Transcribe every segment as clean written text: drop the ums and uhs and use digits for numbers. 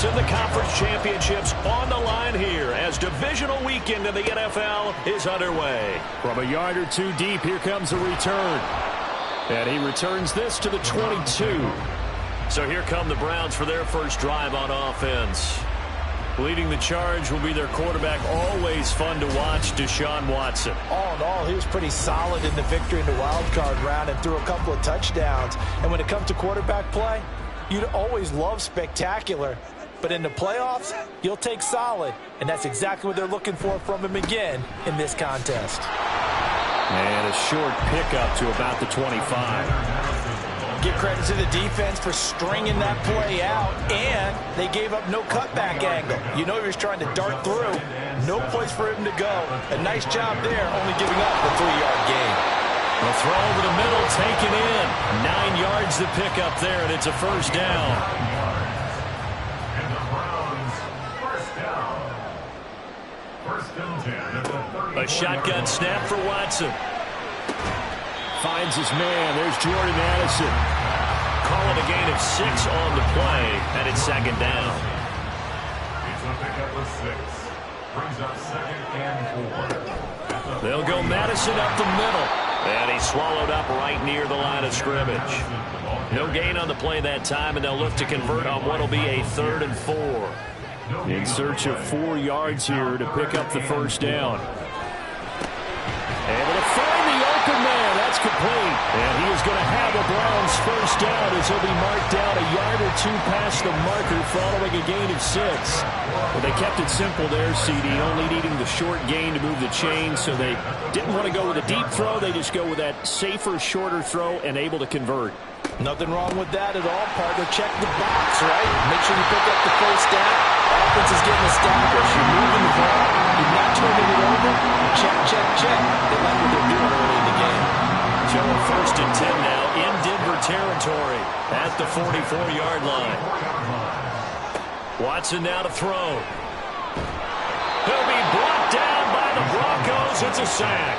this, and the conference championships on the line here as divisional weekend in the NFL is underway. From a yard or two deep, here comes a return. And he returns this to the 22. So here come the Browns for their first drive on offense. Leading the charge will be their quarterback, always fun to watch, Deshaun Watson. All in all, he was pretty solid in the victory in the wild card round and threw a couple of touchdowns. And when it comes to quarterback play, you'd always love spectacular. But in the playoffs, you'll take solid. And that's exactly what they're looking for from him again in this contest. And a short pickup to about the 25. Give credit to the defense for stringing that play out, and they gave up no cutback angle. You know he was trying to dart through. No place for him to go. A nice job there, only giving up the 3-yard gain. The throw over the middle, taken in. 9 yards to pick up there, and it's a first down. A shotgun snap for Watson. Finds his man. There's Jordan Addison. Call it a gain of 6 on the play, and it's second down. It's a pickup of 6. Brings up 2nd and 4. They'll go Madison up the middle. And he's swallowed up right near the line of scrimmage. No gain on the play that time, and they'll look to convert on what will be a 3rd and 4. In search of 4 yards here to pick up the first down. Able to find the open man. That's complete. And he is going to have a Browns first down as he'll be marked down a yard or 2 past the marker following a gain of 6. Well, they kept it simple there, CD, only needing the short gain to move the chain, so they didn't want to go with a deep throw. They just go with that safer, shorter throw and able to convert. Nothing wrong with that at all, partner. Check the box, right? Make sure you pick up the first down. Offense is getting established. You're moving the ball. You're not turning it over. Check, check, check. They like what they're doing early in the game. So 1st and 10 now in Denver territory at the 44-yard line. Watson now to throw. He'll be brought down by the Broncos. It's a sack.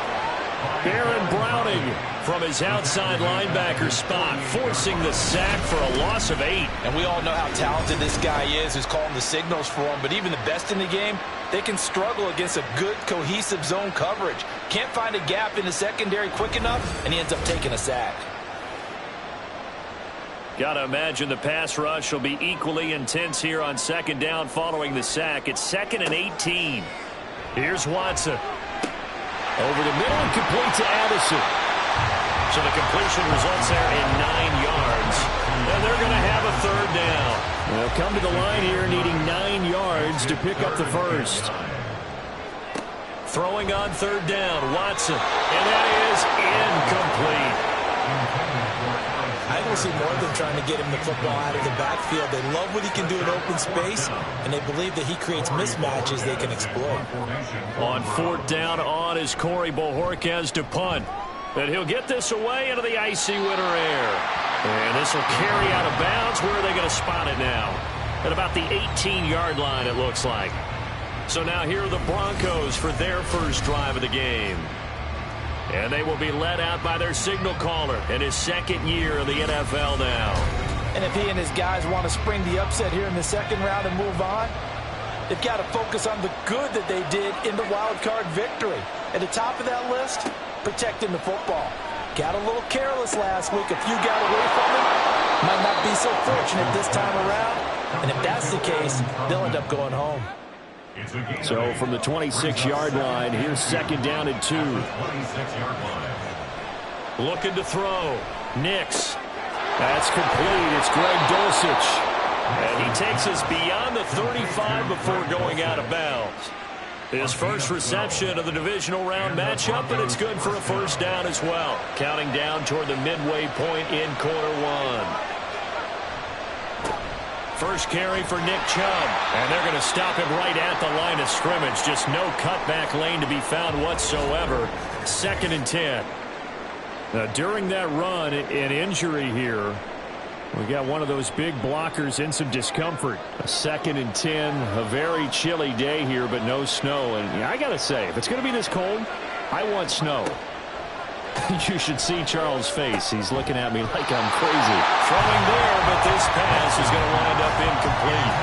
Baron Browning from his outside linebacker spot, forcing the sack for a loss of 8. And we all know how talented this guy is who's calling the signals for him, but even the best in the game, they can struggle against a good, cohesive zone coverage. Can't find a gap in the secondary quick enough, and he ends up taking a sack. Got to imagine the pass rush will be equally intense here on 2nd down following the sack. It's 2nd and 18. Here's Watson. Over the middle and complete to Addison. So the completion results there in 9 yards. And they're going to have a 3rd down. They'll come to the line here needing 9 yards to pick up the first. Throwing on 3rd down, Watson. And that is incomplete. I don't see more than trying to get him the football out of the backfield. They love what he can do in open space, and they believe that he creates mismatches they can exploit. On 4th down on is Corey Bojorquez to punt. And he'll get this away into the icy winter air. And this will carry out of bounds. Where are they going to spot it now? At about the 18-yard line, it looks like. So now here are the Broncos for their first drive of the game. And they will be led out by their signal caller in his 2nd year in the NFL now. And if he and his guys want to spring the upset here in the 2nd round and move on, they've got to focus on the good that they did in the wild card victory. At the top of that list, protecting the football. Got a little careless last week. A few got away from him. Might not be so fortunate this time around. And if that's the case, they'll end up going home. So from the 26-yard line, here's 2nd down and 2. Looking to throw. Nix. That's complete. It's Greg Dulcich. And he takes us beyond the 35 before going out of bounds. His first reception of the divisional round matchup, and it's good for a first down as well. Counting down toward the midway point in quarter 1. First carry for Nick Chubb. And they're going to stop him right at the line of scrimmage. Just no cutback lane to be found whatsoever. 2nd and 10. Now, during that run, an injury here. We got one of those big blockers in some discomfort. A 2nd and 10, a very chilly day here, but no snow. And yeah, I got to say, if it's going to be this cold, I want snow. You should see Charles' face. He's looking at me like I'm crazy. Throwing there, but this pass is going to wind up incomplete.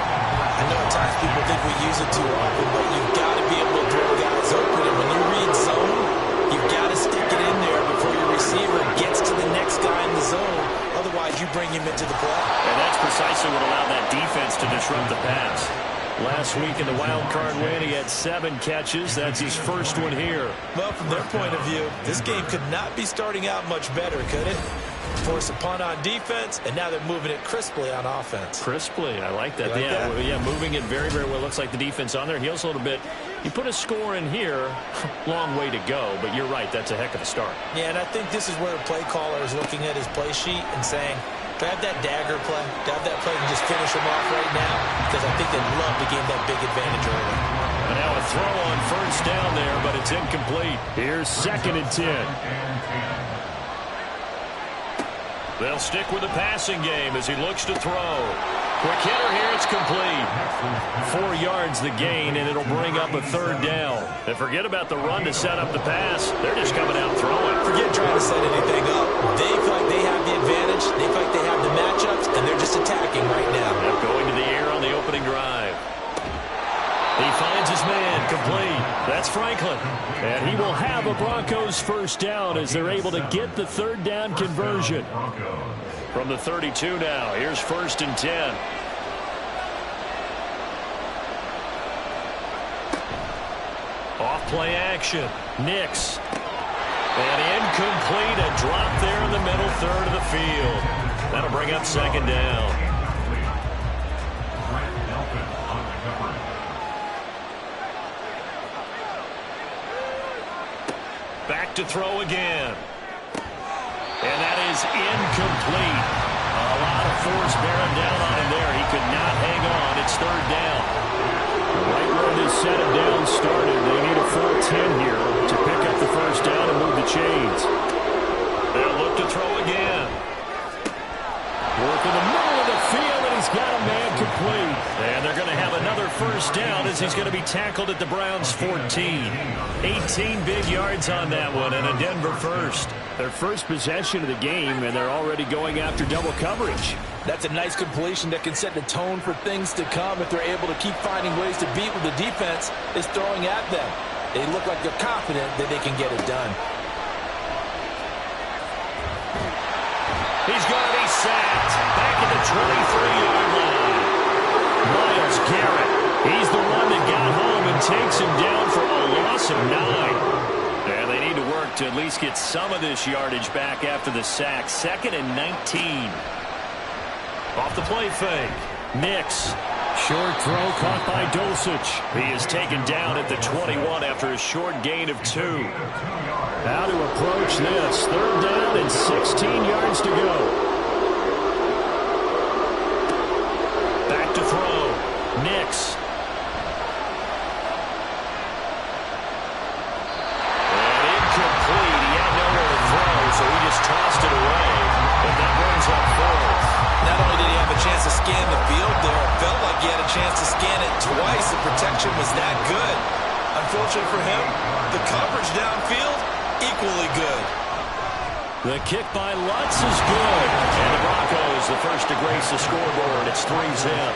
I know at times people think we use it too often, but you've got to be able to throw guys open. And when you read zone, you've got to stick it in there before your receiver gets to the next guy in the zone. Otherwise, you bring him into the play. And that's precisely what allowed that defense to disrupt the pass. Last week in the wild card win, he had 7 catches. That's his first one here. Well, from their point of view, this game could not be starting out much better, could it? Force a punt on defense, and now they're moving it crisply on offense. Crisply, I like that. Like that? Yeah, moving it very, very well. Looks like the defense on their heels a little bit. You put a score in here, long way to go, but you're right, that's a heck of a start. Yeah, and I think this is where the play caller is looking at his play sheet and saying, do I have that dagger play? Do I have that play and just finish him off right now? Because I think they'd love to gain that big advantage early. And now a throw on first down there, but it's incomplete. Here's 2nd and 10. They'll stick with the passing game as he looks to throw. Quick hitter here, it's complete. 4 yards the gain, and it'll bring up a 3rd down. And forget about the run to set up the pass. They're just coming out throwing. Forget trying to set anything up. They feel like they have the advantage. They feel like they have the matchups, and they're just attacking right now. They're going to the air on the opening drive. He finds his man, complete. That's Franklin. And he will have a Broncos first down as they're able to get the 3rd down conversion. From the 32 now, here's 1st and 10. Off play action. Nix. And incomplete, a drop there in the middle 3rd of the field. That'll bring up 2nd down. Back to throw again. And that is incomplete. A lot of force bearing down on him there. He could not hang on. It's 3rd down. Right where this set of down started, they need a full 10 here to pick up the first down and move the chains. They'll look to throw again. Work in the middle of the field, and he's got a man complete. And they're going to have another first down as he's going to be tackled at the Browns' 14. 18 big yards on that one, and a Denver first. Their first possession of the game, and they're already going after double coverage. That's a nice completion that can set the tone for things to come if they're able to keep finding ways to beat what the defense is throwing at them. They look like they're confident that they can get it done. He's going to be sacked back at the 23-yard line. Myles Garrett, he's the one that got home and takes him down for a loss of 9. And they need to work to at least get some of this yardage back after the sack. 2nd and 19. Off the play fake. Nix. Short throw caught by Dulcich. He is taken down at the 21 after a short gain of 2. How to approach this. 3rd down and 16 yards to go. Back to throw. Nix. And incomplete. He had nowhere to throw, so he just tossed it away. And that brings up 4th. Not only did he have a chance to scan the field there, it felt like he had a chance to scan it twice. The protection was that good. Unfortunately for him, the coverage downfield, equally good. The kick by Lutz is good. And the Broncos, the first to grace the scoreboard. It's 3-zip.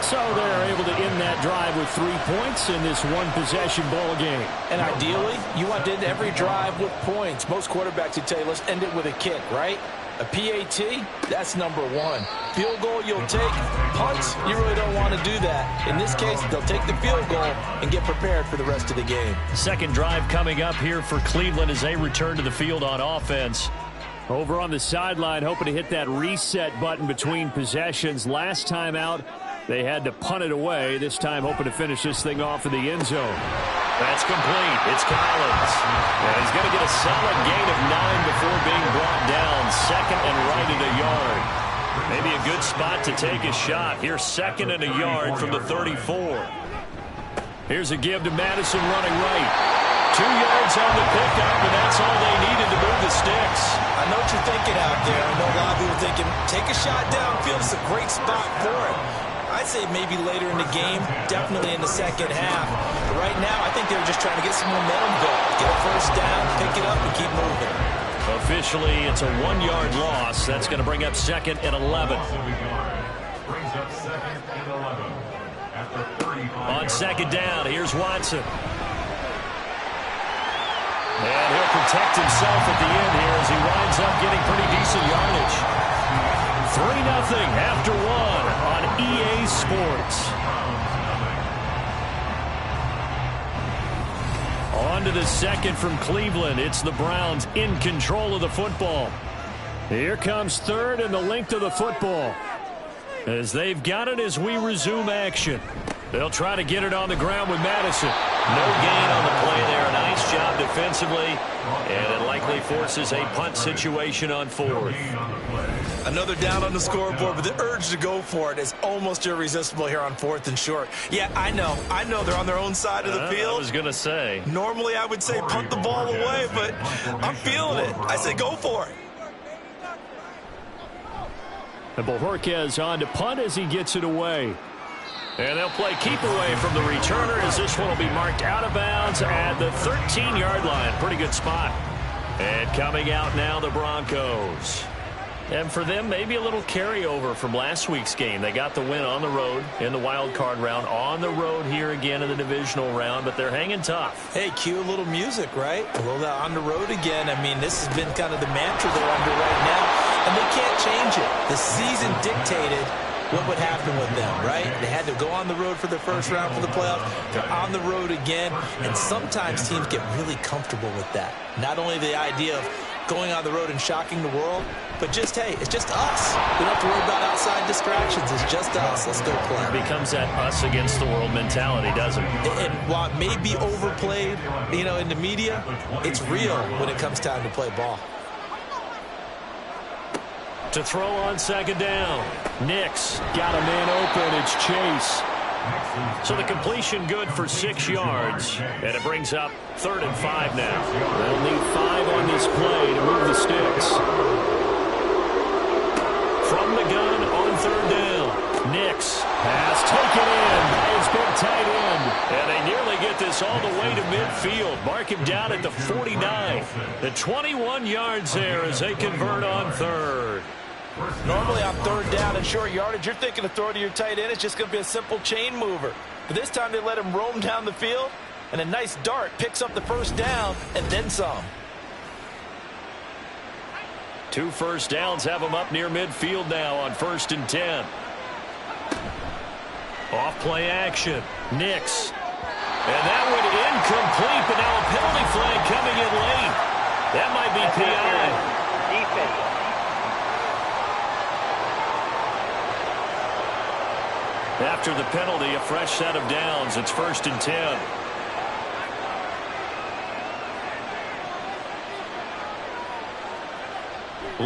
So they're able to end that drive with 3 points in this one-possession ball game. And ideally, you want to end every drive with points. Most quarterbacks would tell you, let's end it with a kick, right? A PAT, that's number 1. Field goal you'll take. Punts, you really don't want to do that. In this case, they'll take the field goal and get prepared for the rest of the game. Second drive coming up here for Cleveland as they return to the field on offense. Over on the sideline, hoping to hit that reset button between possessions. Last time out, they had to punt it away. This time hoping to finish this thing off in the end zone. That's complete. It's Collins. And he's going to get a solid gain of 9 before being brought down. 2nd and right at a yard. Maybe a good spot to take a shot. Here's 2nd and a yard from the 34. Here's a give to Madison running right. 2 yards on the pickup, and that's all they needed to move the sticks. I know what you're thinking out there. I know a lot of people thinking, take a shot downfield. It's a great spot for it. I'd say maybe later in the game, definitely in the second half. But right now, I think they were just trying to get some momentum built. Get a first down, pick it up, and keep moving. Officially, it's a 1-yard loss. That's going to bring up 2nd and 11. Brings up 2nd and 11. at the 35. On second down, here's Watson. And he'll protect himself at the end here as he winds up getting pretty decent yardage. 3-0 after 1 on EA Sports. On to the second from Cleveland. It's the Browns in control of the football. Here comes third and the length of the football. As they've got it as we resume action. They'll try to get it on the ground with Madison. No gain on the play there. Nice job defensively. And it likely forces a punt situation on fourth. Another down on the scoreboard, but the urge to go for it is almost irresistible here on 4th and short. Yeah, I know they're on their own side of the field. I was going to say. Normally I would say punt the ball away, but I'm feeling it. I say go for it. And Bojorquez on to punt as he gets it away. And they'll play keep away from the returner as this one will be marked out of bounds at the 13-yard line. Pretty good spot. And coming out now, the Broncos. And for them, maybe a little carryover from last week's game. They got the win on the road in the wild card round, on the road here again in the divisional round, but they're hanging tough. Hey, cue a little music, right? Roll that on the road again. I mean, this has been kind of the mantra they're under right now, and they can't change it. The season dictated what would happen with them, right? They had to go on the road for the first round for the playoffs. They're on the road again, and sometimes teams get really comfortable with that. Not only the idea of going on the road and shocking the world, but just, hey, it's just us. We don't have to worry about outside distractions. It's just us. Let's go play. It becomes that us against the world mentality, doesn't it? And while it may be overplayed, in the media, it's real when it comes time to play ball. To throw on second down. Nix Got a man open. It's Chase. So the completion good for 6 yards. And it brings up 3rd and 5 now. They'll need 5 on this play to move the sticks. From the gun on 3rd down. Nix. Pass taken in by his big tight end. And they nearly get this all the way to midfield. Mark him down at the 49. The 21 yards there as they convert on 3rd. Normally on 3rd down and short yardage, you're thinking of throw to your tight end. It's just going to be a simple chain mover. But this time they let him roam down the field, and a nice dart picks up the first down and then some. 2 first downs have him up near midfield now on 1st and 10. Off play action. Nix. And that one incomplete, but now a penalty flag coming in late. That might be PI. Defense. After the penalty, a fresh set of downs. It's 1st and 10.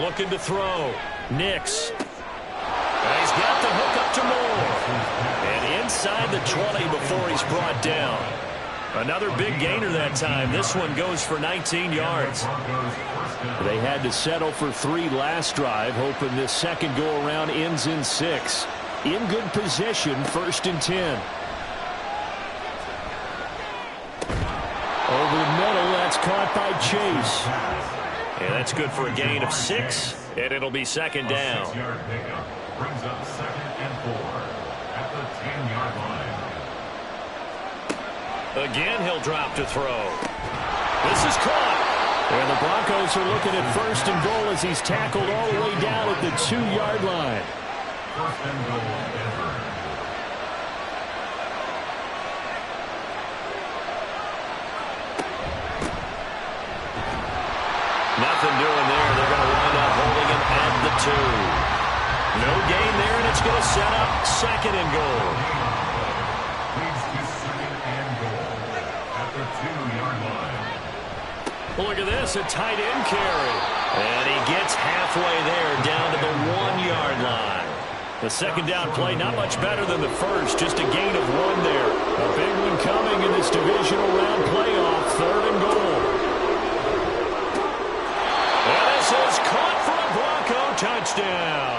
Looking to throw. Nix. And he's got the hook up to Moore. And inside the 20 before he's brought down. Another big gainer that time. This one goes for 19 yards. They had to settle for 3 last drive, hoping this second go-around ends in 6. In good position, 1st and 10. Over the middle, that's caught by Chase. And that's good for a gain of 6, and it'll be 2nd down. 6-yard pickup brings up 2nd and 4 at the 10-yard line. Again, he'll drop to throw. This is caught. And the Broncos are looking at 1st and goal as he's tackled all the way down at the 2-yard line. 1st and goal, Denver. Nothing doing there. They're going to wind up holding him at the 2. No gain there, and it's going to set up 2nd and goal. Leads to 2nd and goal at the 2-yard line. Look at this, a tight end carry. And he gets halfway there down to the 1-yard line. The 2nd down play, not much better than the first, just a gain of 1 there. A big one coming in this divisional round playoff, 3rd and goal. And this is caught for a Bronco touchdown.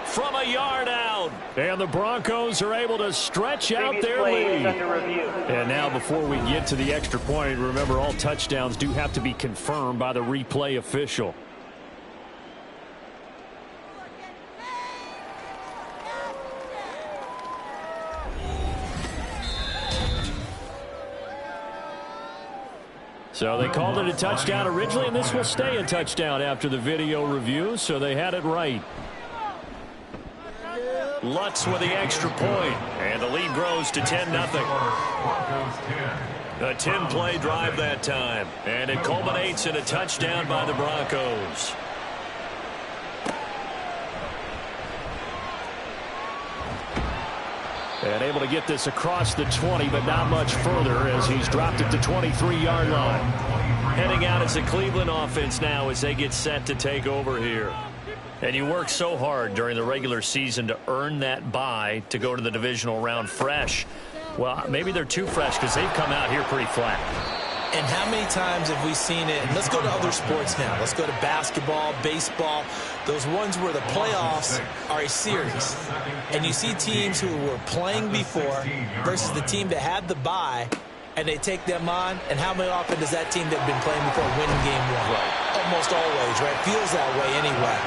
From a yard out. And the Broncos are able to stretch out their lead. And now before we get to the extra point, remember all touchdowns do have to be confirmed by the replay official. So they called it a touchdown originally, and this will stay a touchdown after the video review, so they had it right. Lutz with the extra point, and the lead grows to 10-0. A 10-play drive that time, and it culminates in a touchdown by the Broncos. And able to get this across the 20, but not much further as he's dropped it to 23-yard line. Heading out as the Cleveland offense now as they get set to take over here. And you work so hard during the regular season to earn that bye to go to the divisional round fresh. Well, maybe they're too fresh because they've come out here pretty flat. And how many times have we seen it? And let's go to other sports now. Let's go to basketball, baseball, those ones where the playoffs are a series. And you see teams who were playing before versus the team that had the bye, and they take them on. And how many often does that team that had been playing before win game one? Right. Almost always, right? Feels that way anyway.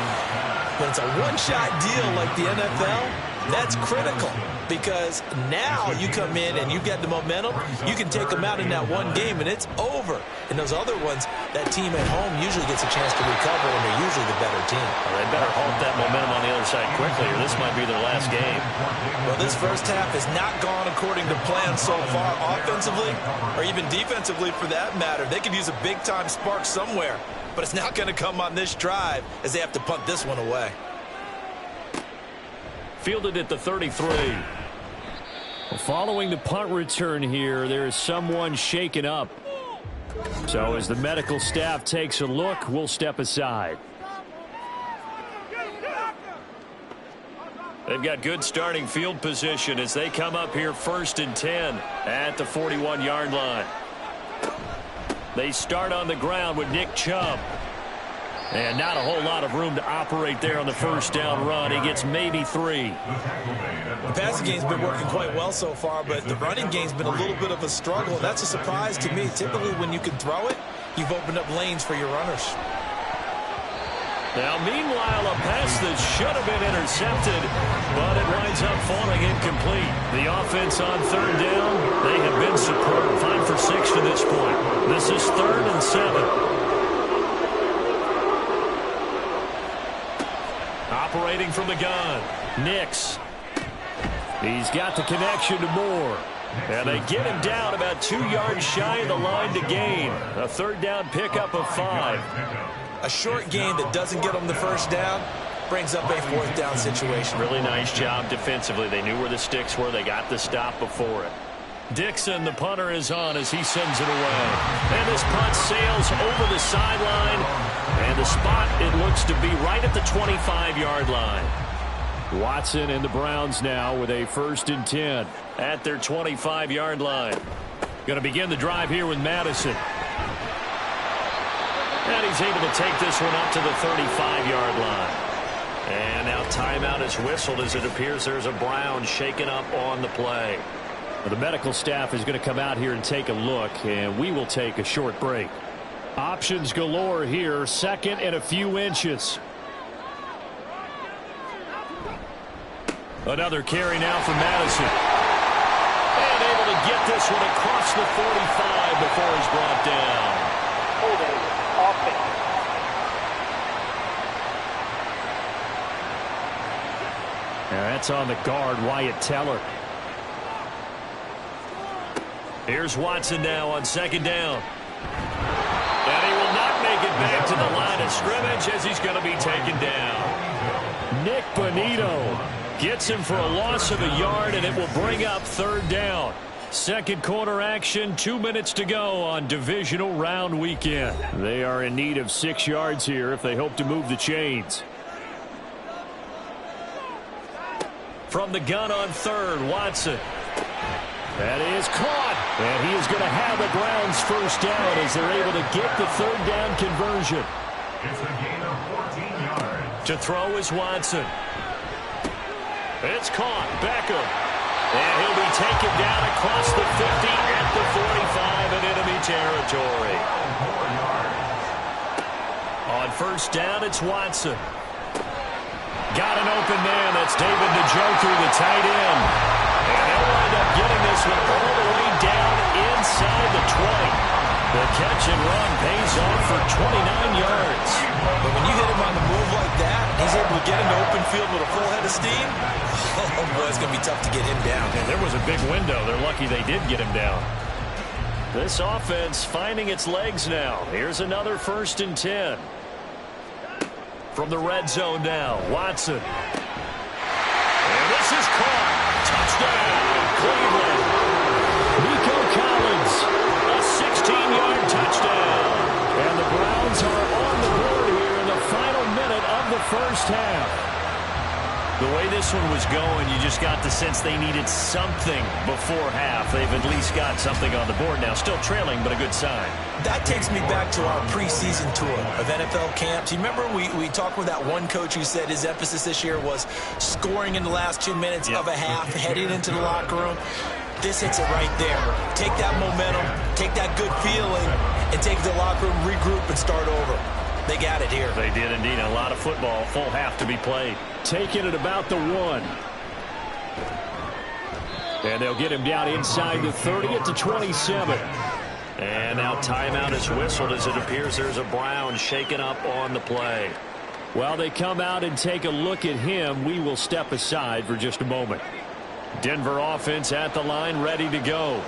When it's a one-shot deal like the NFL, that's critical. Because now you come in and you get the momentum, you can take them out in that one game and it's over. And those other ones, that team at home usually gets a chance to recover and they're usually the better team. Well, they better halt that momentum on the other side quickly or this might be their last game. Well, this first half has not gone according to plan so far offensively or even defensively for that matter. They could use a big-time spark somewhere, but it's not going to come on this drive as they have to punt this one away. Fielded at the 33. Following the punt return here, there is someone shaken up. So as the medical staff takes a look, we'll step aside. They've got good starting field position as they come up here 1st and 10 at the 41-yard line. They start on the ground with Nick Chubb. And not a whole lot of room to operate there on the first down run. He gets maybe 3. The passing game's been working quite well so far, but the running game's been a little bit of a struggle. And that's a surprise to me. Typically, when you can throw it, you've opened up lanes for your runners. Now, meanwhile, a pass that should have been intercepted, but it winds up falling incomplete. The offense on 3rd down, they have been superb. 5 for 6 to this point. This is 3rd and 7. Operating from the gun, Nix. He's got the connection to Moore. And they get him down about 2 yards shy of the line to gain. A 3rd down pickup of 5. A short gain that doesn't get them the first down brings up a 4th down situation. Really nice job defensively. They knew where the sticks were. They got the stop before it. Dixon, the punter, is on as he sends it away. And this punt sails over the sideline. And the spot, it looks to be right at the 25-yard line. Watson and the Browns now with a 1st and 10. At their 25-yard line. Going to begin the drive here with Madison. And he's able to take this one up to the 35-yard line. And now timeout is whistled as it appears there's a Brown shaken up on the play. The medical staff is going to come out here and take a look, and we will take a short break. Options galore here, 2nd and a few inches. Another carry now for Madison. And able to get this one across the 45 before he's brought down. Holding offense. And that's on the guard, Wyatt Teller. Here's Watson now on 2nd down. And he will not make it back to the line of scrimmage as he's going to be taken down. Nick Bonito gets him for a loss of a yard, and it will bring up 3rd down. 2nd quarter action, 2 minutes to go on divisional round weekend. They are in need of 6 yards here if they hope to move the chains. From the gun on 3rd, Watson. That is caught. And he is going to have the Browns 1st down as they're able to get the 3rd down conversion. It's a gain of 14 yards. To throw is Watson. It's caught. Beckham. And he'll be taken down across the 50 at the 45 in enemy territory. On 1st down, it's Watson. Got an open man. That's David Njoku, the tight end. And they'll wind up getting this one all the way down inside the 20. The catch and pays off for 29 yards. But when you hit him on the move like that, he's able to get into open field with a full head of steam. Oh, boy, it's going to be tough to get him down. And there was a big window. They're lucky they did get him down. This offense finding its legs now. Here's another 1st and 10. From the red zone now, Watson. And this is caught. Touchdown, Cleveland. Nico Collins, a 16-yard touchdown. And the Browns are on the board here in the final minute of the first half. The way this one was going, you just got the sense they needed something before half. They've at least got something on the board now. Still trailing, but a good sign. That takes me back to our preseason tour of NFL camps. You remember we talked with that one coach who said his emphasis this year was scoring in the last 2 minutes of a half, heading into the locker room. This hits it right there. Take that momentum, take that good feeling, and take the locker room, regroup, and start over. They got it here. They did indeed. A lot of football, full half to be played. Taking it about the 1. And they'll get him down inside the 30 at the 27. And now timeout is whistled as it appears there's a Brown shaken up on the play. While they come out and take a look at him, we will step aside for just a moment. Denver offense at the line, ready to go.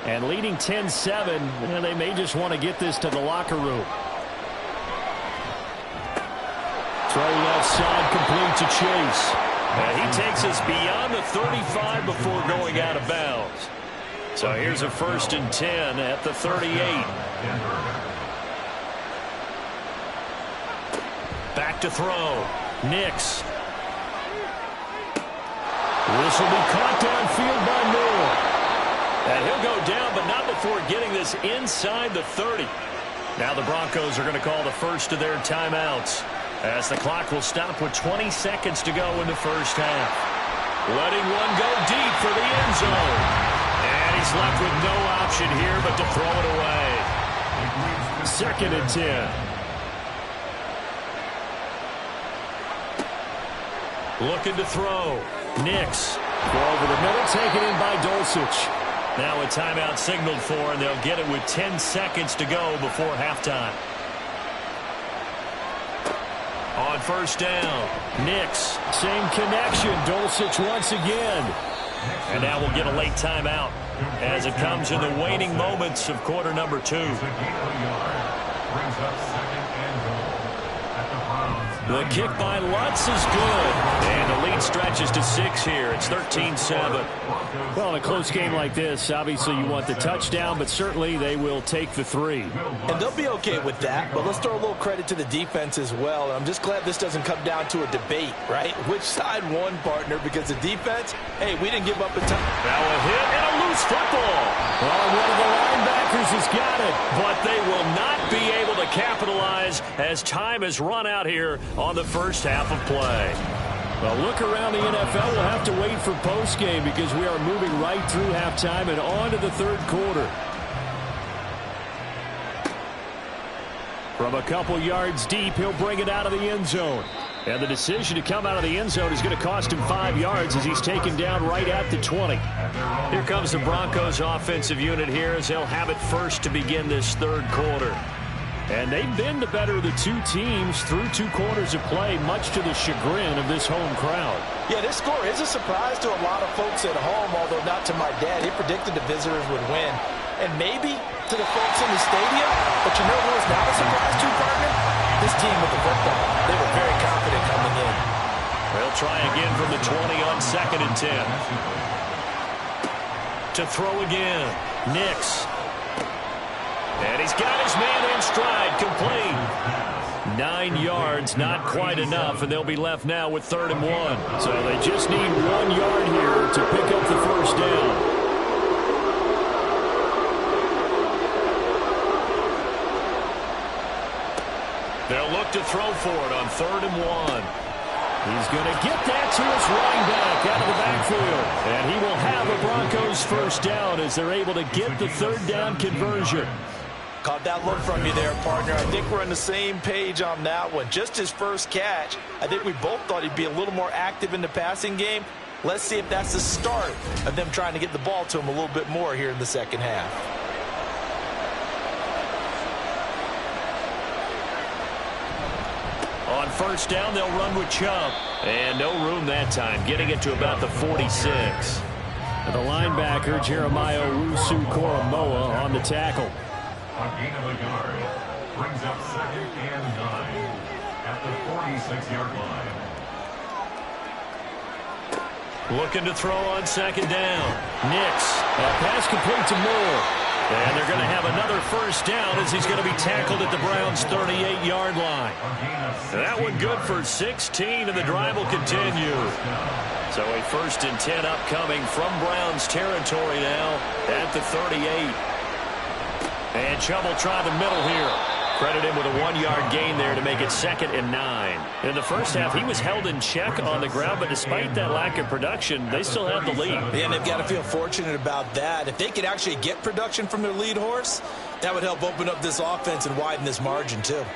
And leading 10-7, and they may just want to get this to the locker room. Throw left side, complete to Chase. He takes us beyond the 35 before going out of bounds. So here's a 1st and 10 at the 38. Back to throw. Nix. This will be caught downfield by Moore. And he'll go down, but not before getting this inside the 30. Now the Broncos are going to call the first of their timeouts, as the clock will stop with 20 seconds to go in the first half. Letting one go deep for the end zone. And he's left with no option here but to throw it away. 2nd and 10. Looking to throw. Nix. Throw over the middle, taken in by Dulcich. Now a timeout signaled for, and they'll get it with 10 seconds to go before halftime. On 1st down, Nix. Same connection, Dulcich once again. And now we'll get a late timeout as it comes in the waning moments of quarter number 2. The kick by Lutz is good. And the lead stretches to 6 here. It's 13-7. Well, in a close game like this, obviously you want the touchdown, but certainly they will take the 3. And they'll be okay with that, but let's throw a little credit to the defense as well. And I'm just glad this doesn't come down to a debate, right? Which side won, partner? Because the defense, hey, we didn't give up a time. Now a hit and a loose football. Oh, one of the linebackers has got it. But they will not be able to capitalize as time has run out here on the first half of play. Well, look around the NFL. We'll have to wait for postgame because we are moving right through halftime and on to the 3rd quarter. From a couple yards deep, he'll bring it out of the end zone. And the decision to come out of the end zone is going to cost him 5 yards as he's taken down right at the 20. Here comes the Broncos offensive unit here as they'll have it first to begin this 3rd quarter. And they've been the better of the 2 teams through 2 quarters of play, much to the chagrin of this home crowd. Yeah, this score is a surprise to a lot of folks at home, although not to my dad. He predicted the visitors would win. And maybe to the folks in the stadium. But you know who was not a surprise to, partner? This team with the football. They were very confident coming in. They'll try again from the 20 on 2nd and 10. To throw again. Nix. And he's got his man in stride, complete. 9 yards, not quite enough, and they'll be left now with 3rd and 1. So they just need 1 yard here to pick up the first down. They'll look to throw for it on 3rd and 1. He's going to get that to his running back out of the backfield. And he will have a Broncos first down as they're able to get the 3rd down conversion. Caught that look from you there, partner. I think we're on the same page on that one. Just his first catch. I think we both thought he'd be a little more active in the passing game. Let's see if that's the start of them trying to get the ball to him a little bit more here in the second half. on first down, they'll run with Chubb. And no room that time, getting it to about the 46. The linebacker, Jeremiah Owusu-Koramoah, on the tackle. A gain of a yard. Brings up 2nd and 9 at the 46-yard line. Looking to throw on second down. Nix. That pass complete to Moore. And they're going to have another first down as he's going to be tackled at the Browns' 38-yard line. That one good for 16, and the drive will continue. So a 1st and 10 upcoming from Browns territory now at the 38. And Chubb will try the middle here. Credit him with a 1-yard gain there to make it 2nd and 9. In the first half, he was held in check on the ground, but despite that lack of production, they still have the lead. Yeah, and they've got to feel fortunate about that. If they could actually get production from their lead horse, that would help open up this offense and widen this margin, too.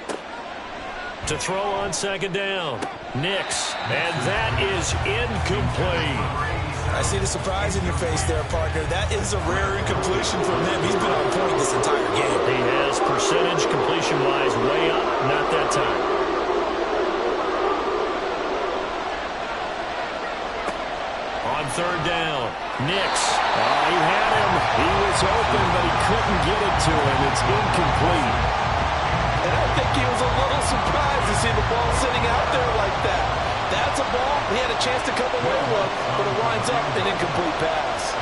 To throw on second down, Nix, and that is incomplete. I see the surprise in your face there, partner. That is a rare incompletion from him. He's been on point this entire game. He has percentage completion-wise way up, not that time. On third down, Nix. Oh, he had him. He was open, but he couldn't get it to him. It's incomplete. And I think he was a little surprised to see the ball sitting out there like that. That's a ball he had a chance to come away with, but it winds up an incomplete pass.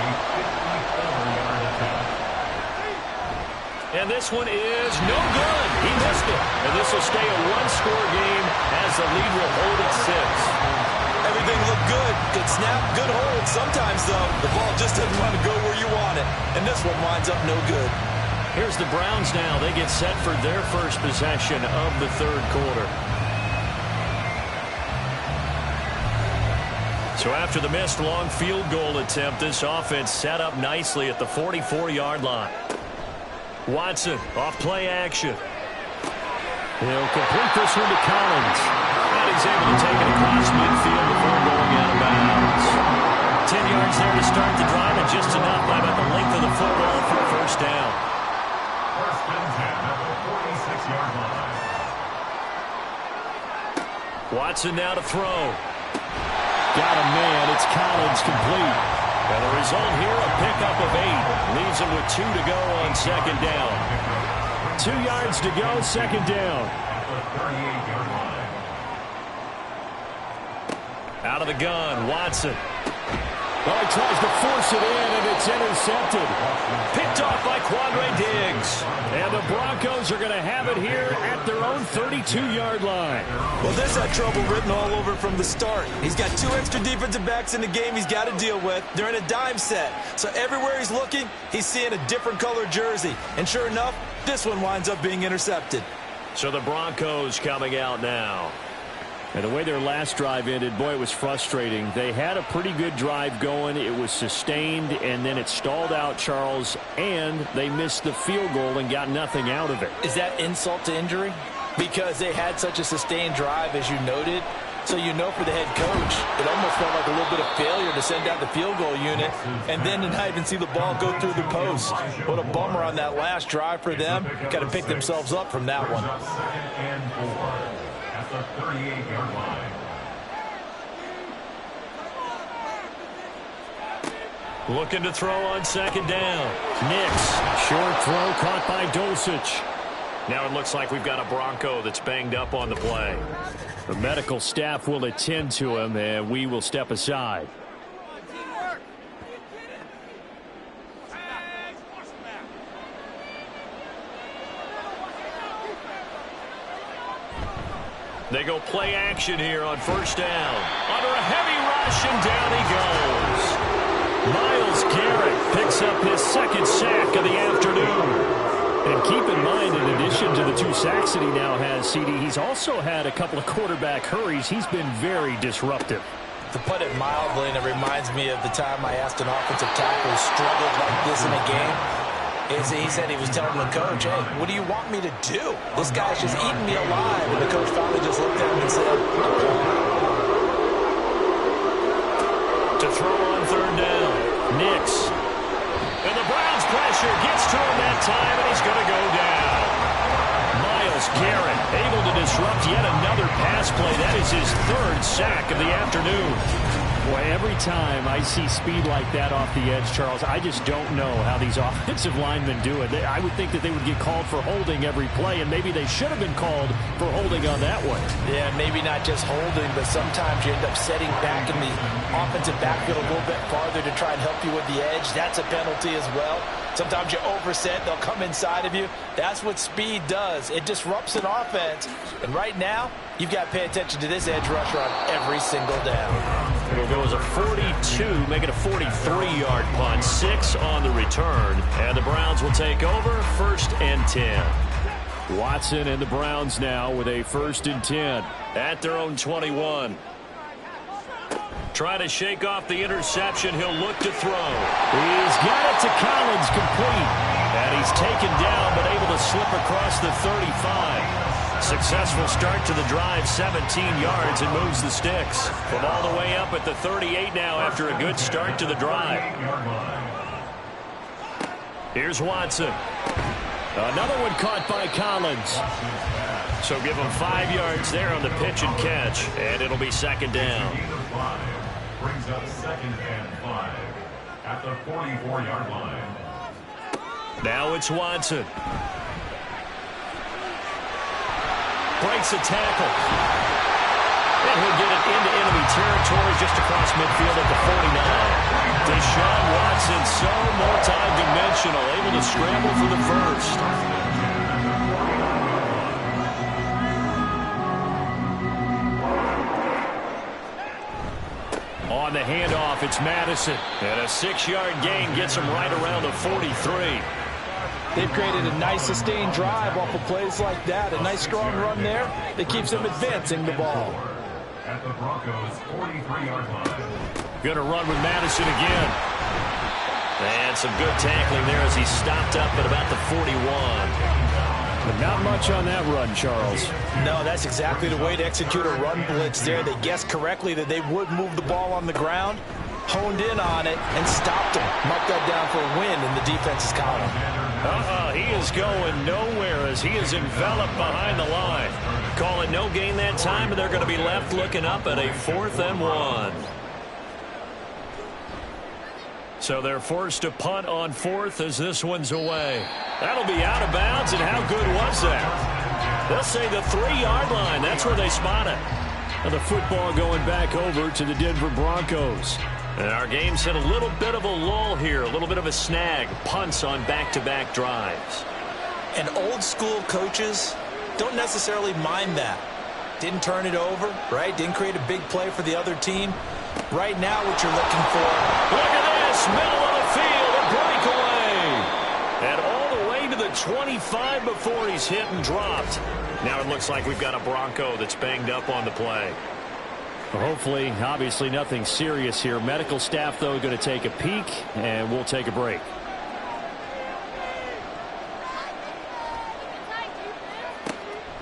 And this one is no good. He missed it. And this will stay a one-score game as the lead will hold at 6. Everything looked good. Good snap, good hold. Sometimes, though, the ball just doesn't want to go where you want it. And this one winds up no good. Here's the Browns now. They get set for their first possession of the third quarter. So after the missed long field goal attempt, this offense set up nicely at the 44-yard line. Watson off play action. He'll complete this one to Collins. And he's able to take it across midfield before going out of bounds. 10 yards there to start the drive, and just enough by about the length of the football for a first down. First and 10 at the 46-yard line. Watson now to throw. Got a man. It's Collins complete. And the result here, a pickup of 8. Leaves him with 2 to go on second down. 2 yards to go, second down. At the 38-yard line. Out of the gun, Watson. Well, he tries to force it in, and it's intercepted. Picked off by Quandre Diggs. And the Broncos are going to have it here at their own 32-yard line. Well, there's that trouble written all over from the start. He's got 2 extra defensive backs in the game he's got to deal with. They're in a dime set. So everywhere he's looking, he's seeing a different color jersey. And sure enough, this one winds up being intercepted. So the Broncos coming out now. And the way their last drive ended, boy, it was frustrating. They had a pretty good drive going. It was sustained, and then it stalled out, Charles, and they missed the field goal and got nothing out of it. Is that insult to injury? Because they had such a sustained drive, as you noted. So you know for the head coach, it almost felt like a little bit of failure to send out the field goal unit and then to not even see the ball go through the post. What a bummer on that last drive for them. Got to pick themselves up from that one. 2nd and 4 at the 38-yard line. Looking to throw on second down. Nix. Short throw caught by Dulcich. Now it looks like we've got a Bronco that's banged up on the play. The medical staff will attend to him, and we will step aside. They go play action here on first down. Under a heavy rush, and down he goes. Myles Garrett picks up his 2nd sack of the afternoon. And keep in mind, in addition to the 2 sacks that he now has, CD, he's also had a couple of quarterback hurries. He's been very disruptive. To put it mildly, and it reminds me of the time I asked an offensive tackle who struggled like this in a game. He said he was telling the coach, hey, what do you want me to do? This guy's just eating me alive. And the coach finally just looked at him and said, to throw on third down, Nix. And the Browns pressure gets to him that time, and he's going to go down. Myles Garrett able to disrupt yet another pass play. That is his third sack of the afternoon. Boy, every time I see speed like that off the edge, Charles, I just don't know how these offensive linemen do it. I would think that they would get called for holding every play, and maybe they should have been called for holding on that one. Yeah, maybe not just holding, but sometimes you end up setting back in the offensive backfield a little bit farther to try and help you with the edge. That's a penalty as well. Sometimes you overset, they'll come inside of you. That's what speed does. It disrupts an offense. And right now, you've got to pay attention to this edge rusher on every single down. It'll go as a 42, make it a 43-yard punt. 6 on the return. And the Browns will take over, 1st and 10. Watson and the Browns now with a 1st and 10. At their own 21. Try to shake off the interception. He'll look to throw. He's got it to Collins, complete. And he's taken down, but able to slip across the 35. Successful start to the drive, 17 yards, and moves the sticks. From all the way up at the 38 now after a good start to the drive. Here's Watson. Another one caught by Collins. So give him 5 yards there on the pitch and catch, and it'll be 2nd down. Brings up 2nd and 5 at the 44-yard line. Now it's Watson. Breaks a tackle. And he'll get it into enemy territory just across midfield at the 49. Deshaun Watson, so multi-dimensional, able to scramble for the first. On the handoff, it's Madison. And a 6-yard gain gets him right around the 43. They've created a nice sustained drive off of plays like that. A nice strong run there that keeps them advancing the ball. At the Broncos' 43-yard line. Going to run with Madison again. And some good tackling there as he stopped up at about the 41. But not much on that run, Charles. No, that's exactly the way to execute a run blitz there. They guessed correctly that they would move the ball on the ground, honed in on it, and stopped him. Marked that down for a win in the defense's column. He is going nowhere as he is enveloped behind the line. Call it no gain that time, and they're going to be left looking up at a 4th and 1. So they're forced to punt on 4th as this one's away. That'll be out of bounds, and how good was that? They'll say the 3-yard line. That's where they spot it. And the football going back over to the Denver Broncos. And our game's hit a little bit of a lull here, a little bit of a snag. Punts on back-to-back drives. And old-school coaches don't necessarily mind that. Didn't turn it over, right? Didn't create a big play for the other team. Right now, what you're looking for. Look at this, middle of the field, a breakaway. And all the way to the 25 before he's hit and dropped. Now it looks like we've got a Bronco that's banged up on the play. Well, hopefully, obviously nothing serious here. Medical staff, though, going to take a peek, and we'll take a break.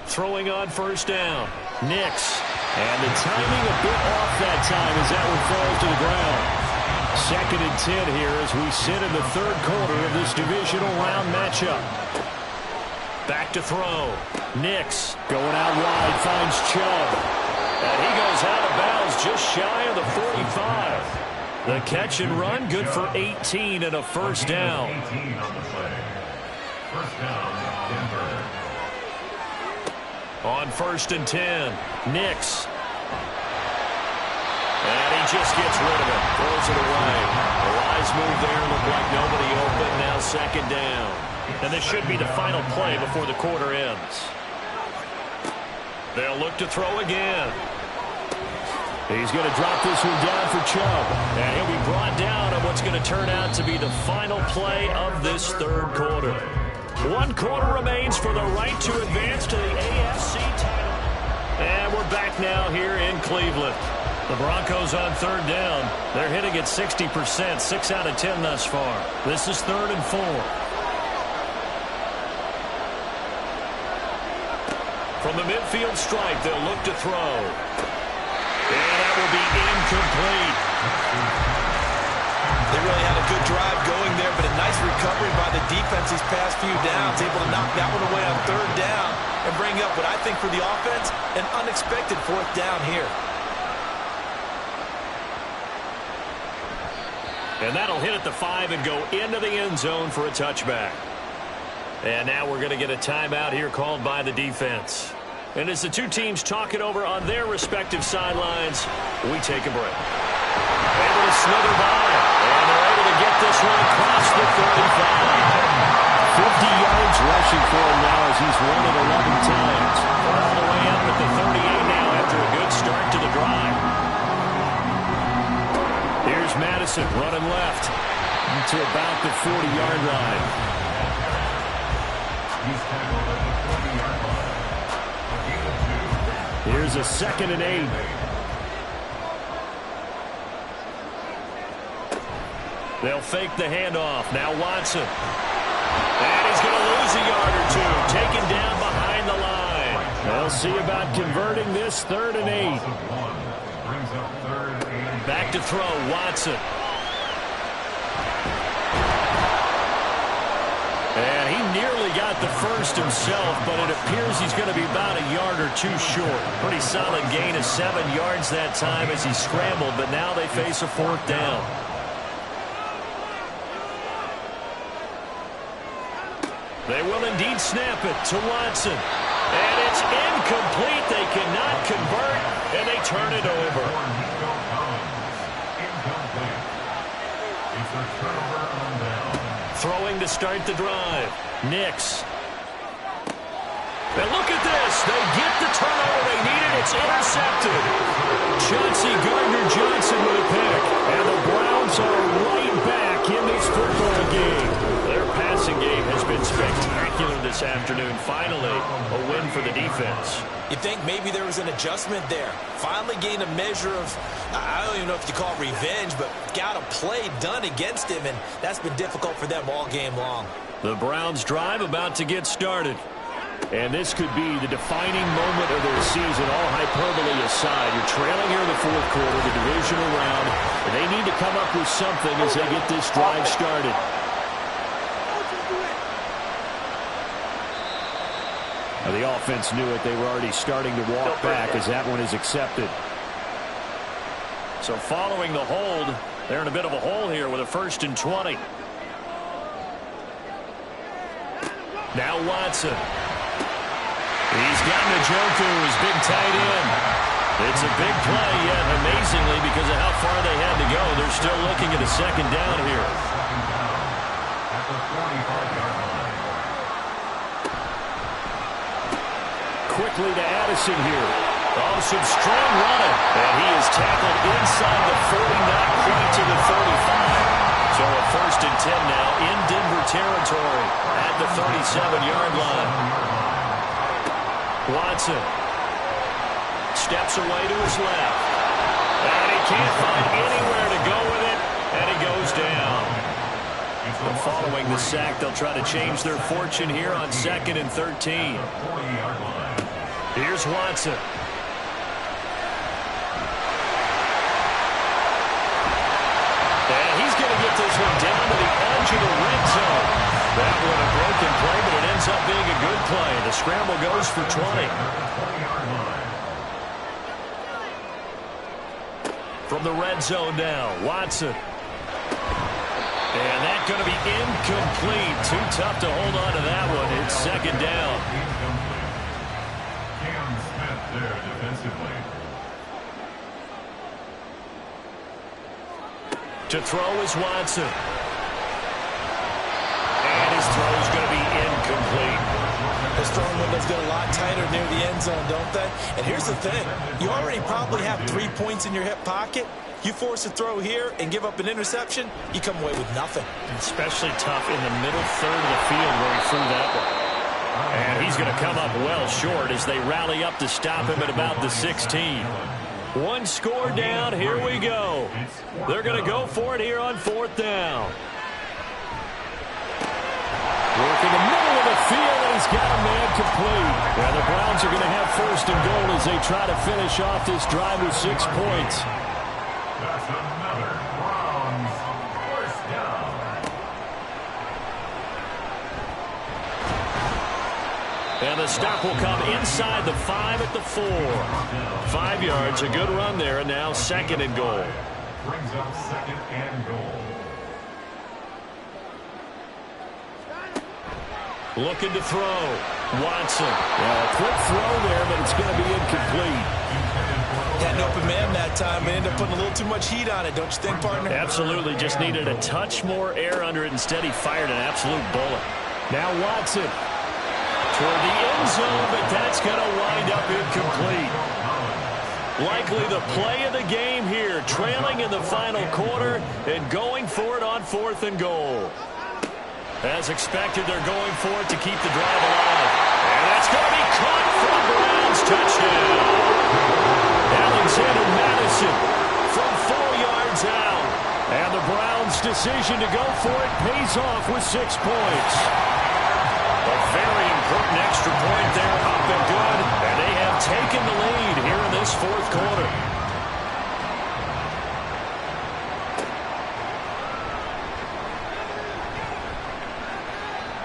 Throwing on 1st down. Nix. And the timing a bit off that time as that one falls to the ground. 2nd and 10 here as we sit in the 3rd quarter of this divisional round matchup. Back to throw. Nix going out wide, finds Chubb. And he goes out of bounds just shy of the 45. The catch and run good for 18 and a 1st down. 18 on the play. 1st down, Denver. On 1st and 10, Nix. And he just gets rid of it. Throws it away. A wise move there. Looked like nobody open. Now 2nd down. And this should be the final play before the quarter ends. They'll look to throw again. He's going to drop this one down for Chubb. And he'll be brought down on what's going to turn out to be the final play of this 3rd quarter. 1 quarter remains for the right to advance to the AFC title. And we're back now here in Cleveland. The Broncos on 3rd down. They're hitting at 60%, 6 out of 10 thus far. This is 3rd and 4. From the midfield stripe, they'll look to throw. And that will be incomplete. They really had a good drive going there, but a nice recovery by the defense these past few downs. Able to knock that one away on 3rd down and bring bring up what I think for the offense, an unexpected fourth down here. And that'll hit at the 5 and go into the end zone for a touchback. And now we're going to get a timeout here called by the defense. And as the two teams talk it over on their respective sidelines, we take a break. Able to slither by, and they're able to get this one across the 35. 50 yards rushing for him now as he's run it 11 times. All the way up at the 38 now after a good start to the drive. Here's Madison running left to about the 40-yard line. He's tackled at the 40-yard line. A gain of 2. Here's a 2nd and 8. They'll fake the handoff. Now Watson. And he's going to lose a yard or two. Taken down behind the line. They'll see about converting this 3rd and 8. Brings up 3rd and Back to throw, Watson. And he nearly got the first himself, but it appears he's going to be about a yard or two short. Pretty solid gain of 7 yards that time as he scrambled, but now they face a 4th down. They will indeed snap it to Watson. And it's incomplete. They cannot convert, and they turn it over. It's a turnover on down. Throwing to start the drive. Nix. And look at this. They get the turnover they needed. It's intercepted. Chauncey Gardner-Johnson with a pick. And the Browns are right back in this football game. Their passing game has been spectacular this afternoon. Finally, a win for the defense. You think maybe there was an adjustment there. Finally gained a measure of, I don't even know if you call it revenge, but got a play done against him, and that's been difficult for them all game long. The Browns drive about to get started. And this could be the defining moment of their season, all hyperbole aside. You're trailing here in the 4th quarter, the divisional round, and they need to come up with something as they get this drive started. Now, the offense knew it. They were already starting to walk back as that one is accepted. So following the hold, they're in a bit of a hole here with a 1st and 20. Now Watson. He's got Njoku, his big tight end. It's a big play, yet amazingly, because of how far they had to go, they're still looking at a 2nd down here. At the 45-yard line. Quickly to Addison here. Oh, some strong running. And he is tackled inside the 40, not quite to the 35. So a 1st and 10 now in Denver territory at the 37-yard line. Watson steps away to his left. And he can't find anywhere to go with it, and he goes down. And following the sack, they'll try to change their fortune here on 2nd and 13. Here's Watson. And he's going to get this one down to the edge of the red zone. That one a broken play, but it ends up being a good play. The scramble goes for 20. From the red zone now, Watson. And that's going to be incomplete. Too tough to hold on to that one. It's 2nd down. Cam Smith there defensively. To throw is Watson. And his throw is going to be incomplete. His throwing windows get a lot tighter near the end zone, don't they? And here's the thing. You already probably have 3 points in your hip pocket. You force a throw here and give up an interception, you come away with nothing. Especially tough in the middle third of the field where he threw that one. And he's going to come up well short as they rally up to stop him at about the 16. One score down. Here we go. They're going to go for it here on 4th down. Working the middle of the field, and he's got a man complete. And the Browns are going to have 1st and goal as they try to finish off this drive with 6 points. That's another Browns 1st down. And the stop will come inside the 5 at the 4. 5 yards, a good run there, and now 2nd and goal. Brings up 2nd and goal. Looking to throw. Watson. Yeah, a quick throw there, but it's going to be incomplete. Had an open man that time, but ended up putting a little too much heat on it, don't you think, partner? Absolutely. Just needed a touch more air under it. Instead, he fired an absolute bullet. Now Watson. Toward the end zone, but that's going to wind up incomplete. Likely the play of the game here, trailing in the final quarter and going for it on 4th and goal. As expected, they're going for it to keep the drive alive. And that's going to be caught for the Browns. Touchdown. Alexander Madison from 4 yards out. And the Browns' decision to go for it pays off with 6 points. A very important extra point there, up and good. And they have taken the lead here in this 4th quarter.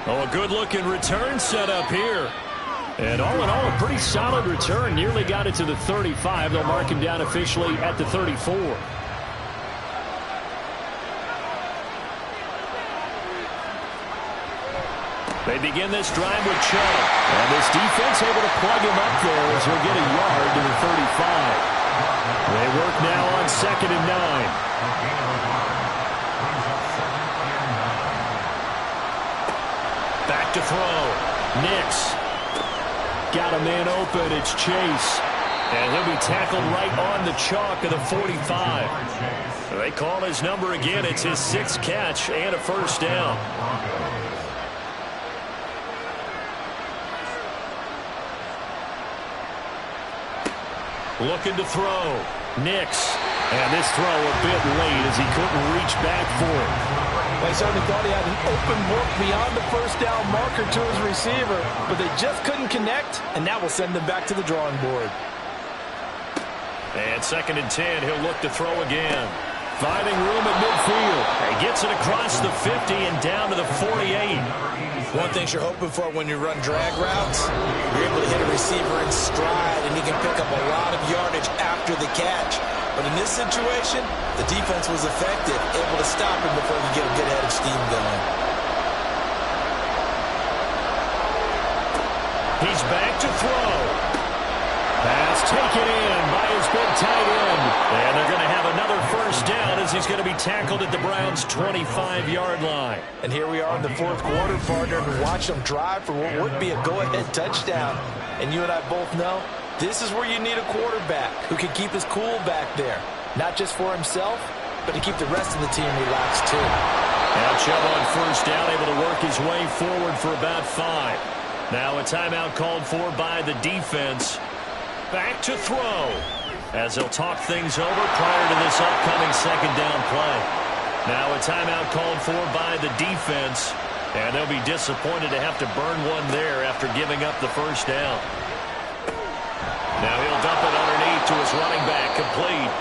Oh, a good-looking return set up here. And all in all, a pretty solid return. Nearly got it to the 35. They'll mark him down officially at the 34. They begin this drive with Chubb. And this defense able to plug him up there as he'll get a yard to the 35. They work now on 2nd and 9. Back to throw. Nix. Got a man open. It's Chase. And he'll be tackled right on the chalk of the 45. They call his number again. It's his 6th catch and a first down. Looking to throw. Nix. And this throw a bit late as he couldn't reach back for it. They certainly thought he had an open look beyond the first down marker to his receiver, but they just couldn't connect, and that will send them back to the drawing board. And 2nd and 10, he'll look to throw again. Finding room at midfield. He gets it across the 50 and down to the 48. One thing you're hoping for when you run drag routes, you're able to hit a receiver in stride, and he can pick up a lot of yardage after the catch. But in this situation, the defense was effective, able to stop him before he could get a good head of steam going. He's back to throw. Pass taken in by his big tight end. And they're going to have another first down as he's going to be tackled at the Browns' 25-yard line. And here we are in the 4th quarter, partner, and watch them drive for what would be a go-ahead touchdown. And you and I both know this is where you need a quarterback who can keep his cool back there. Not just for himself, but to keep the rest of the team relaxed too. Now Chubb on first down, able to work his way forward for about 5. Now a timeout called for by the defense. Back to throw as they'll talk things over prior to this upcoming 2nd down play. Now a timeout called for by the defense, and they'll be disappointed to have to burn one there after giving up the first down. Now he'll dump it underneath to his running back, complete.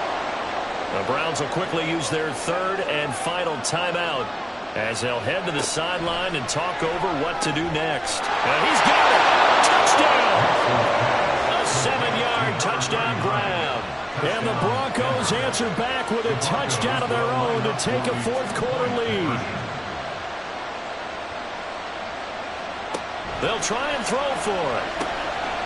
The Browns will quickly use their 3rd and final timeout as they'll head to the sideline and talk over what to do next. And he's got it! Touchdown! A 7-yard touchdown grab. And the Broncos answer back with a touchdown of their own to take a 4th quarter lead. They'll try and throw for it.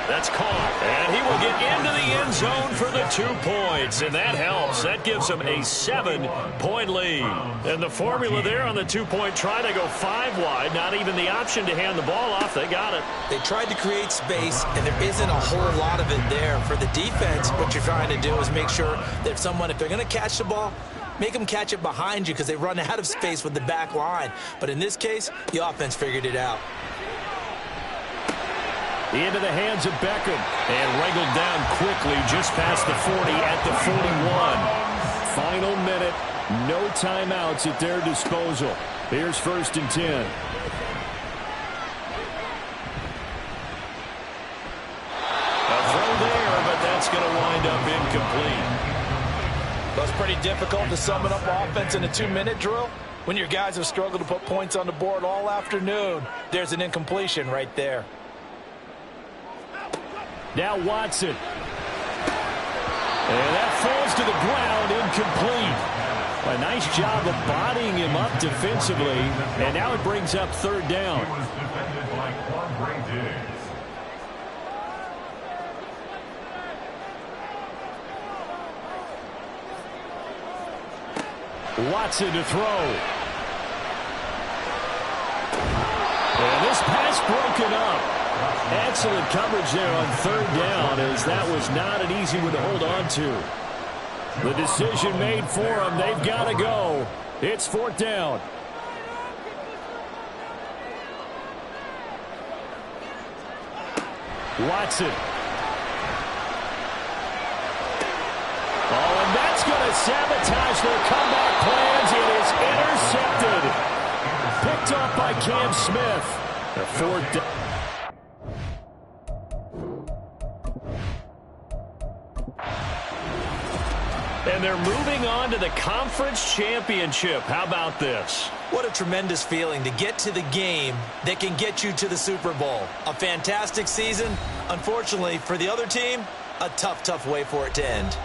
That's caught, and he will get into the end zone for the 2 points, and that helps. That gives him a 7-point lead. And the formula there on the 2-point try to go 5 wide, not even the option to hand the ball off. They got it. They tried to create space, and there isn't a whole lot of it there. For the defense, what you're trying to do is make sure that if they're going to catch the ball, make them catch it behind you because they run out of space with the back line. But in this case, the offense figured it out. Into the hands of Beckham. And wrangled down quickly just past the 40 at the 41. Final minute. No timeouts at their disposal. Here's 1st and 10. A throw there, but that's going to wind up incomplete. Well, it's pretty difficult to sum it up offense in a 2-minute drill. When your guys have struggled to put points on the board all afternoon, there's an incompletion right there. Now Watson. And that falls to the ground, incomplete. A nice job of bodying him up defensively. And now it brings up third down. He was defended by Quandre Diggs. Watson to throw. And this pass broken up. Excellent coverage there on third down, as that was not an easy one to hold on to. The decision made for them. They've got to go. It's fourth down. Watson. Oh, and that's going to sabotage their comeback plans. It is intercepted. Picked off by Cam Smith. A fourth down. And they're moving on to the conference championship. How about this? What a tremendous feeling to get to the game that can get you to the Super Bowl. A fantastic season. Unfortunately, for the other team, a tough way for it to end.